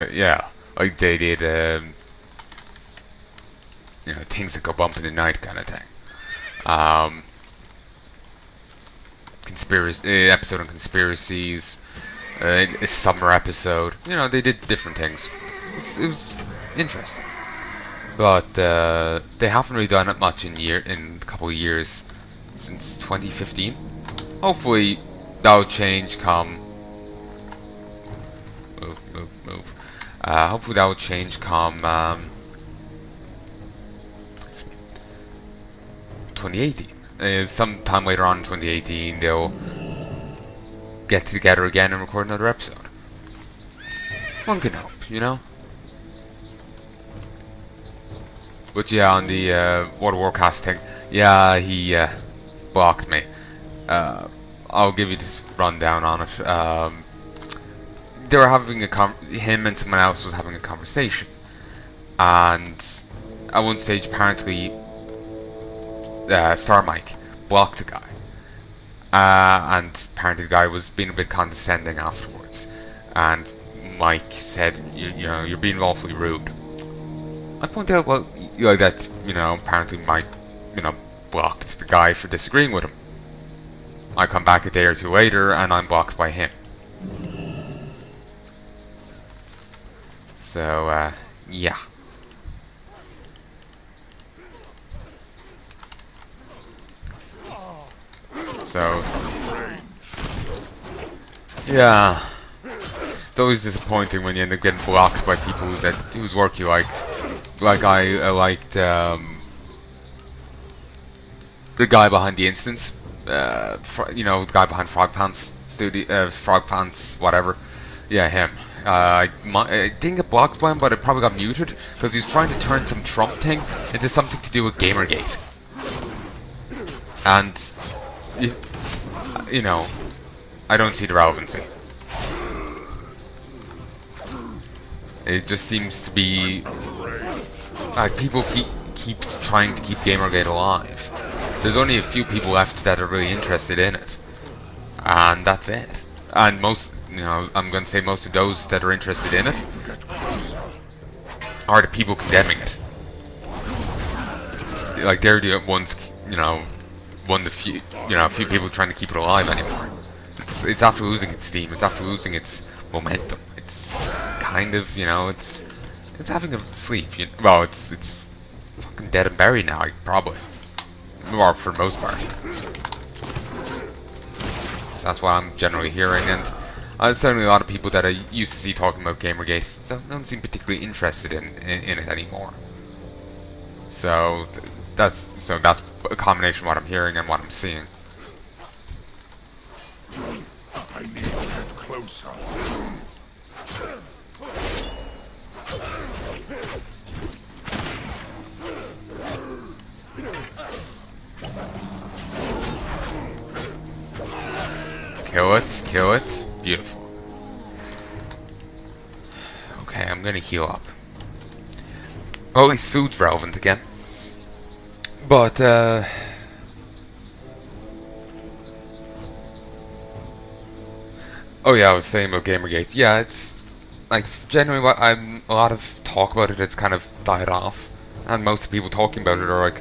Yeah, like they did, things that go bump in the night kind of thing. Um, conspiracy episode on conspiracies, a summer episode. They did different things. It was interesting, but they haven't really done it much in a couple of years since 2015. Hopefully, that'll change come move move move. Hopefully that will change come 2018. Sometime later on in 2018, they'll get together again and record another episode. One can hope. But yeah, on the World of Warcraft thing, yeah, he blocked me. I'll give you this rundown on it. They were having him and someone else was having a conversation, and at one stage, apparently, Star Mike blocked the guy, and apparently the guy was being a bit condescending afterwards, and Mike said, you're being awfully rude. I pointed out, well, that, apparently Mike, blocked the guy for disagreeing with him. I come back a day or two later, and I'm blocked by him. So, yeah. So, yeah. It's always disappointing when you end up getting blocked by people whose work you liked. Like I liked the guy behind the instance. The guy behind Frog Pants Studio, Frog Pants, whatever. Yeah, him. I didn't get blocked by him, but I probably got muted because he was trying to turn some Trump thing into something to do with Gamergate. And I don't see the relevancy. It just seems to be like people keep trying to keep Gamergate alive. There's only a few people left that are really interested in it, and that's it. And I'm going to say most of those that are interested in it are the people condemning it. Like they're the ones, one of the few people trying to keep it alive anymore. It's after losing its steam. It's after losing its momentum. It's kind of, it's having a sleep. Well, it's fucking dead and buried now, probably. Or for the most part. So that's what I'm generally hearing, and certainly a lot of people that I used to see talking about Gamergate don't seem particularly interested in it anymore. So that's a combination of what I'm hearing and what I'm seeing. I need to get closer. Kill it. Beautiful. Okay, I'm gonna heal up. Oh, at least food's relevant again. But, oh yeah, I was saying about Gamergate. Yeah, it's like generally a lot of talk about it. It's kind of died off, and most of the people talking about it are like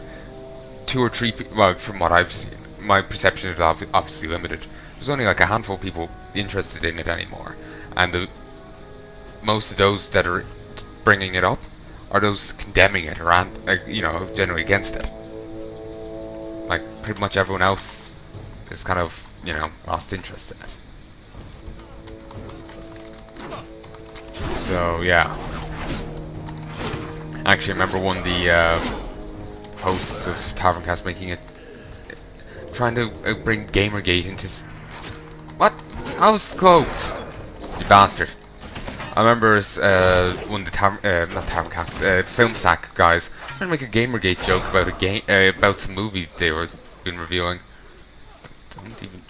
two or three. Well, from what I've seen, my perception is obviously limited. There's only like a handful of people interested in it anymore, and most of those that are bringing it up are those condemning it or generally against it. Like pretty much everyone else is kind of lost interest in it. So yeah, actually, I remember one of the hosts of Taverncast making it, trying to bring Gamergate into. What? I was close, you bastard. I remember one of the not Taverncast, Film Sack guys trying to make a Gamergate joke about about some movie they were been reviewing. Don't even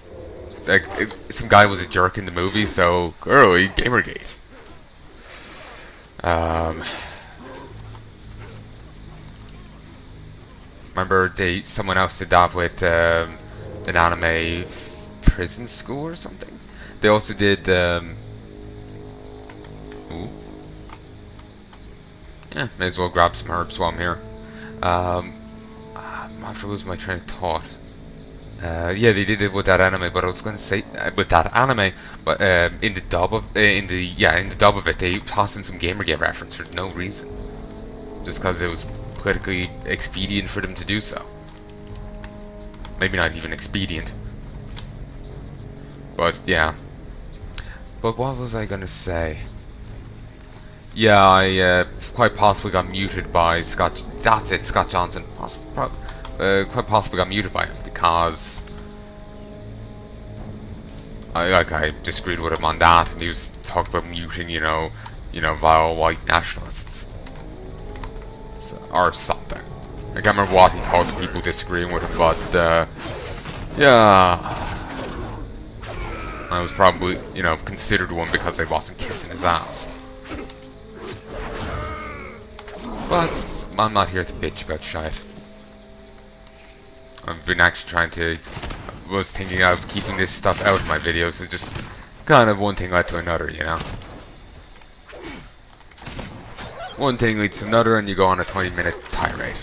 some guy was a jerk in the movie, so girly Gamergate. Remember someone else did that with an anime prison school or something. They also did ooh, Yeah, may as well grab some herbs while I'm here. Um, I'm after losing my train of thought. Yeah, they did it with that anime, but I was going to say with that anime, but in the dub of in the dub of it, they tossed in some Gamergate reference for no reason, just because it was politically expedient for them to do so. Maybe not even expedient, but yeah. But what was I going to say? Yeah, I quite possibly got muted by Scott. That's it, Scott Johnson. Quite possibly got muted by him because I disagreed with him on that, and he was talking about muting, vile white nationalists, or something. I can't remember what he called the people disagreeing with him, but yeah, I was probably considered one because I wasn't kissing his ass. But I'm not here to bitch about shit. I've been actually trying to. Was thinking of keeping this stuff out of my videos, so just kind of one thing led to another, One thing leads to another, and you go on a 20-minute tirade.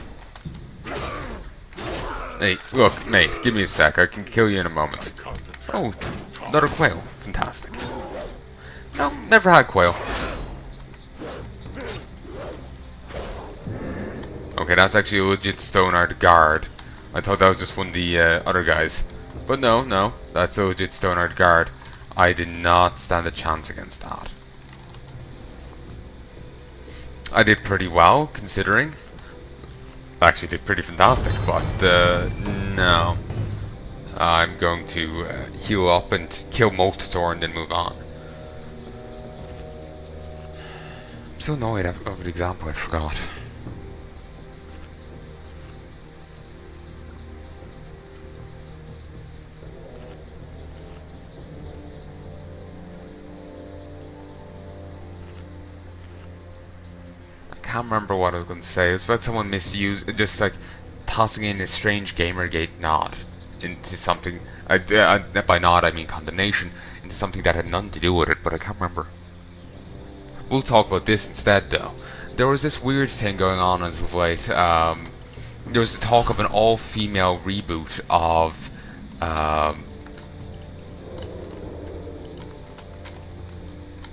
Hey, look, mate, give me a sec. I can kill you in a moment. Oh, another quail. Fantastic. No, never had quail. Okay, that's actually a legit Stoneard guard. I thought that was just one of the other guys. But no, that's a legit Stoneard guard. I did not stand a chance against that. I did pretty well, considering. I actually did pretty fantastic, but no. I'm going to heal up and kill Moltator and then move on. I'm so annoyed over the example I forgot. I can't remember what I was going to say. It was about someone just like tossing in a strange Gamergate nod into something. By nod I mean condemnation, into something that had nothing to do with it, but I can't remember. We'll talk about this instead, though. There was this weird thing going on as of late. There was the talk of an all-female reboot of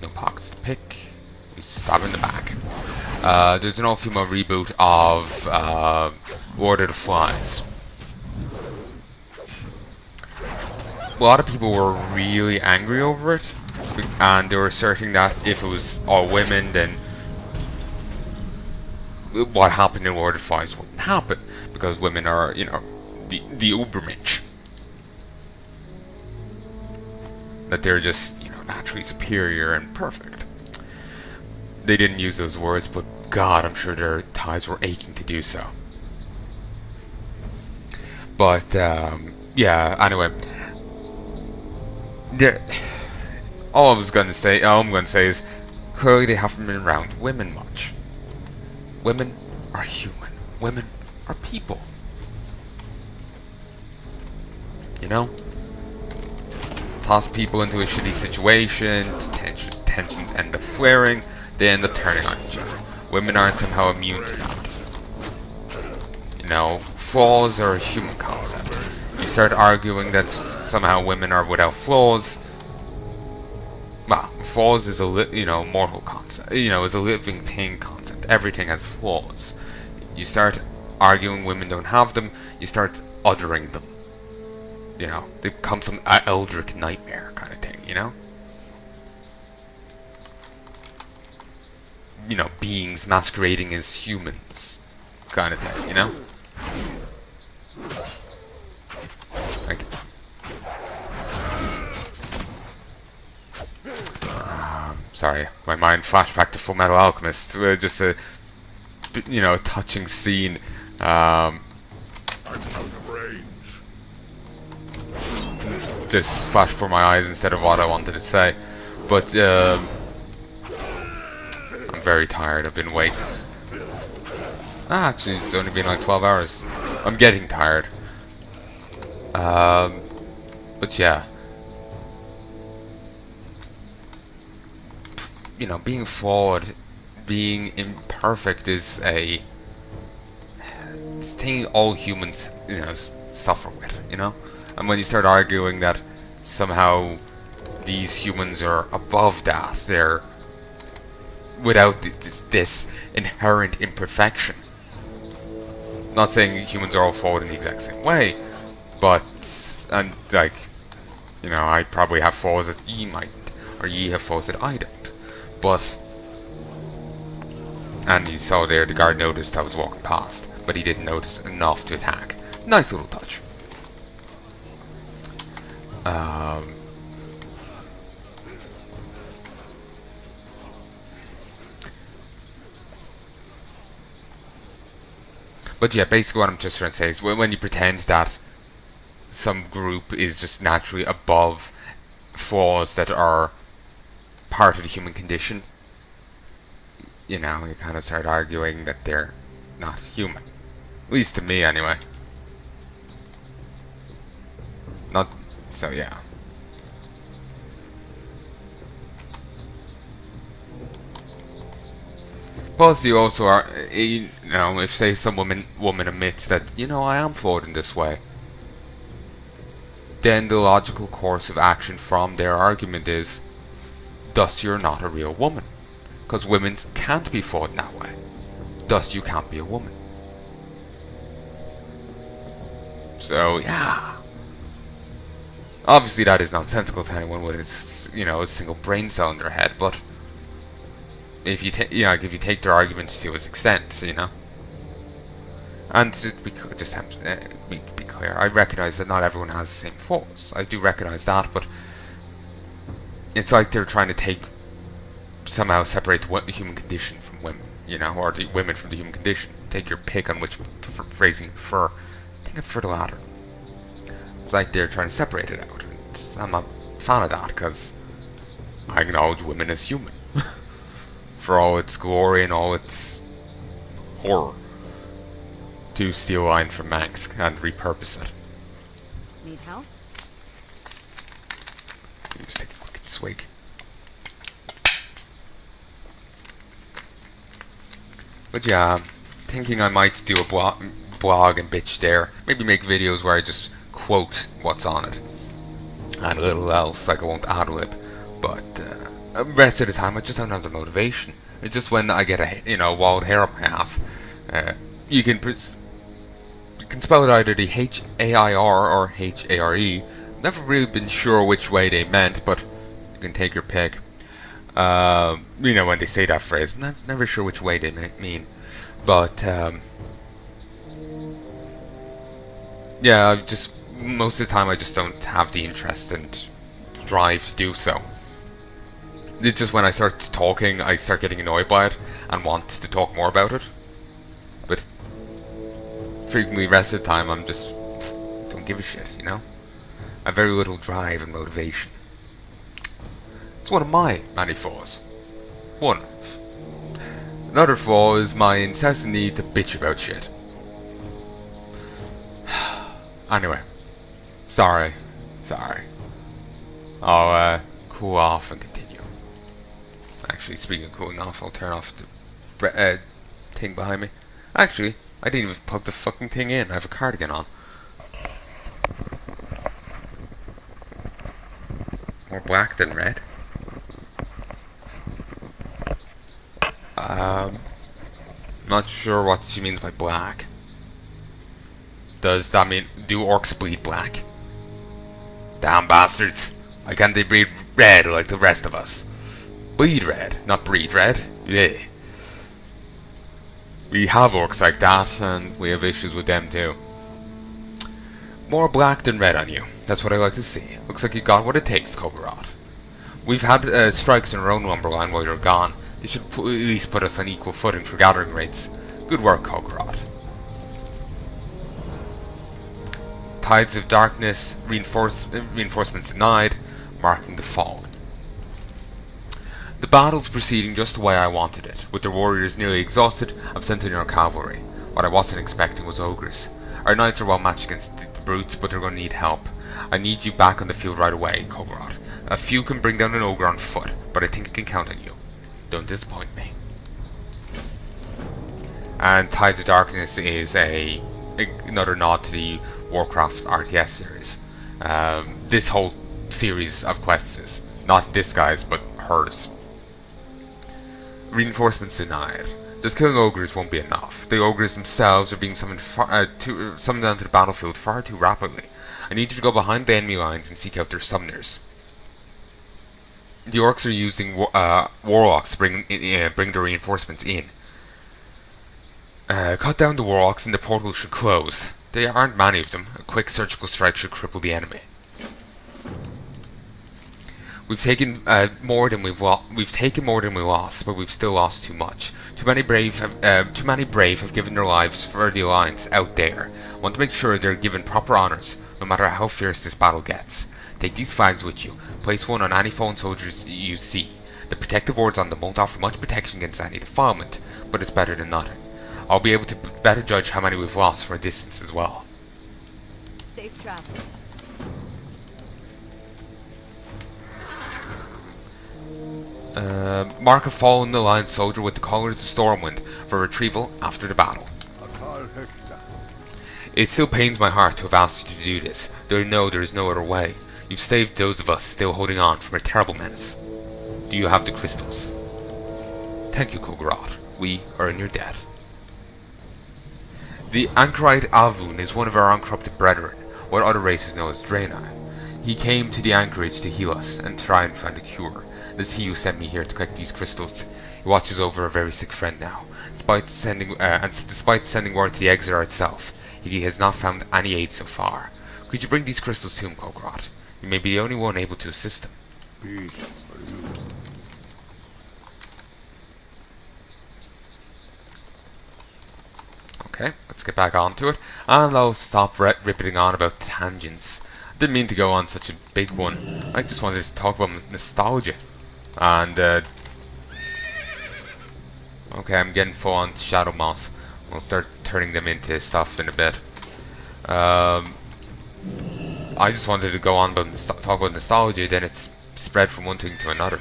no pockets to pick. We stab in the back. There's an all-female reboot of Lord of the Flies. A lot of people were really angry over it, and they were asserting that if it was all women, then what happened in Lord of the Flies wouldn't happen, because women are, the Ubermensch. That they're just, naturally superior and perfect. They didn't use those words, but God, I'm sure their thighs were aching to do so. But, yeah, anyway. All I'm going to say is, clearly they haven't been around women much. Women are human. Women are people. Toss people into a shitty situation, tensions end up flaring, they end up turning on each other. Women aren't somehow immune to that. Flaws are a human concept. You start arguing that somehow women are without flaws. Well, flaws is a mortal concept. Is a living thing concept. Everything has flaws. You start arguing women don't have them. You start othering them. They become some eldritch nightmare kind of thing. Beings masquerading as humans, kind of thing. Like, sorry, my mind flashed back to Full Metal Alchemist. Just a, touching scene. I'm out of range. Just flashed before my eyes instead of what I wanted to say. But I'm very tired. I've been waiting. Actually, it's only been like 12 hours. I'm getting tired. But yeah. Being flawed being imperfect is a thing all humans, suffer with, And when you start arguing that somehow these humans are above that, they're without this inherent imperfection. Not saying humans are all flawed in the exact same way, but, and like, I probably have flaws that ye mightn't, or ye have flaws that I don't. But, and you saw there, the guard noticed I was walking past, but he didn't notice enough to attack. Nice little touch. But yeah, basically what I'm just trying to say is when you pretend that some group is just naturally above flaws that are part of the human condition, you kind of start arguing that they're not human. At least to me, anyway. Not so, yeah. Plus, you also are, if say some woman admits that, I am flawed in this way, then the logical course of action from their argument is, thus you're not a real woman. Because women can't be flawed in that way. Thus you can't be a woman. So, yeah. Obviously that is nonsensical to anyone with a single brain cell in their head, but if you take their argument to its extent, And just be clear, I recognise that not everyone has the same flaws. I do recognise that, but it's like they're trying to somehow separate the human condition from women, or the women from the human condition. Take your pick on which phrasing you prefer. I think I prefer the latter. It's like they're trying to separate it out. I'm not a fan of that, because I acknowledge women as human. For all its glory and all its horror. To steal a line from Manx and repurpose it. Need help? Let me just take a quick swig. But yeah, thinking I might do a blog and bitch there. Maybe make videos where I just quote what's on it. And a little else, like I won't ad-lib. But the rest of the time I just don't have the motivation. It's just when I get a wild hair up my ass. You can spell it either the H-A-I-R or H-A-R-E. Never really been sure which way they meant, but you can take your pick. When they say that phrase, never sure which way they mean. But, yeah, most of the time I just don't have the interest and drive to do so. It's just when I start talking, I start getting annoyed by it and want to talk more about it. But frequently, the rest of the time, I'm just don't give a shit, I have very little drive and motivation. It's one of my many flaws. One of. Another flaw is my incessant need to bitch about shit. Anyway, sorry. I'll cool off and continue. Actually, speaking of cooling off, I'll turn off the thing behind me. Actually, I didn't even plug the fucking thing in. I have a cardigan on. More black than red. Not sure what she means by black. Does that mean, do orcs bleed black? Damn bastards. Why can't they breed red like the rest of us? Bleed red, not breed red. Yeah. We have orcs like that, and we have issues with them too. More black than red on you. That's what I like to see. Looks like you got what it takes, Kulgoroth. We've had strikes in our own lumberline while you're gone. You should at least put us on equal footing for gathering rates. Good work, Kulgoroth. Tides of darkness, reinforcements denied, marking the fallen. The battle's proceeding just the way I wanted it. With the warriors nearly exhausted, I've sent in our cavalry. What I wasn't expecting was ogres. Our knights are well matched against the brutes, but they're going to need help. I need you back on the field right away, Kulgoroth. A few can bring down an ogre on foot, but I think I can count on you. Don't disappoint me. And Tides of Darkness is another nod to the Warcraft RTS series. This whole series of quests is not this guy's, but hers. Reinforcements denied. Just killing ogres won't be enough. The ogres themselves are being summoned onto the battlefield far too rapidly. I need you to go behind the enemy lines and seek out their summoners. The orcs are using warlocks to bring the reinforcements in. Cut down the warlocks and the portal should close. There aren't many of them. A quick surgical strike should cripple the enemy. We've taken more than we lost, but we've still lost too much. Too many brave have given their lives for the Alliance out there. Want to make sure they're given proper honours, no matter how fierce this battle gets. Take these flags with you. Place one on any fallen soldiers you see. The protective wards on them won't offer much protection against any defilement, but it's better than nothing. I'll be able to better judge how many we've lost from a distance as well. Safe travels. Mark a fallen Alliance soldier with the colours of Stormwind for retrieval after the battle. It still pains my heart to have asked you to do this, though I know there is no other way. You've saved those of us still holding on from a terrible menace. Do you have the crystals? Thank you, Kulgoroth. We are in your debt. The Anchorite Avun is one of our uncorrupted brethren, what other races know as Draenei. He came to the Anchorage to heal us and try and find a cure. It is he who sent me here to collect these crystals. He watches over a very sick friend now. Despite sending word to the Exar itself, he has not found any aid so far. Could you bring these crystals to him, Kulgoroth? You may be the only one able to assist him. Peace for you. Okay, let's get back onto it. And I'll stop ripping on about tangents. Didn't mean to go on such a big one. I just wanted to talk about nostalgia. And, okay, I'm getting full on Shadow Moss. We'll start turning them into stuff in a bit. I just wanted to go on about talk about nostalgia, then it's spread from one thing to another.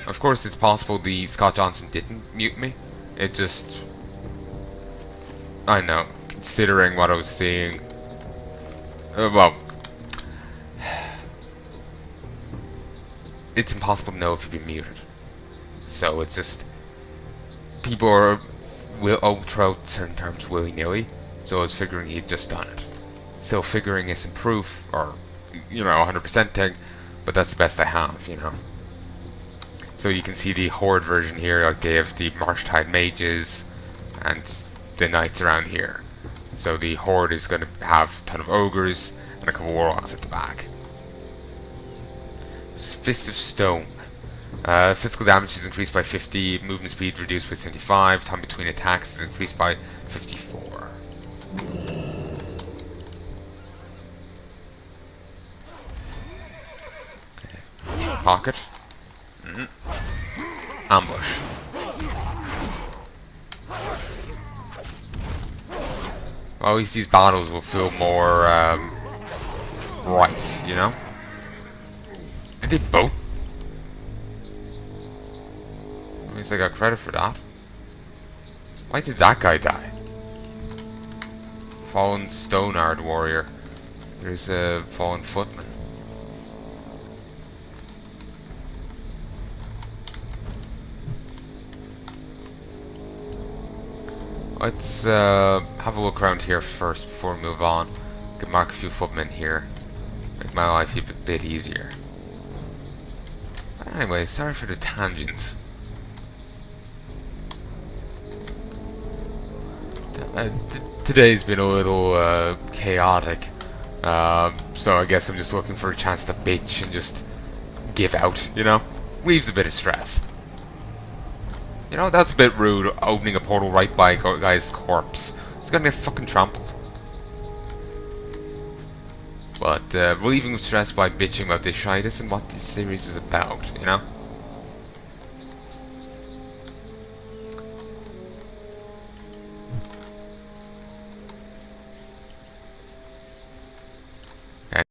Of course, it's possible the Scott Johnson didn't mute me. It just... I know, considering what I was seeing... well... it's impossible to know if you've been muted. So it's just... people are throw out certain terms willy-nilly, so I was figuring he'd just done it. Still figuring it's in proof, or, you know, 100% thing, but that's the best I have, you know. So you can see the Horde version here, like they have the Marshtide Mages, and the Knights around here. So the Horde is going to have a ton of Ogres, and a couple Warlocks at the back. Fist of Stone. Physical damage is increased by 50, movement speed reduced by 75, time between attacks is increased by 54. Okay. Pocket. Ambush. Well, at least these battles will feel more, right, you know? Did they both? At least I got credit for that. Why did that guy die? Fallen Stoneard Warrior. There's a Fallen Footman. Let's have a look around here first before we move on. Could mark a few footmen here. Make my life a bit easier. Anyway, sorry for the tangents. Today's been a little chaotic. So I guess I'm just looking for a chance to bitch and just give out, you know? Leaves a bit of stress. You know, that's a bit rude, opening a portal right by a guy's corpse. He's gonna get fucking trampled. But, relieving stress by bitching about this shite isn't what this series is about, you know?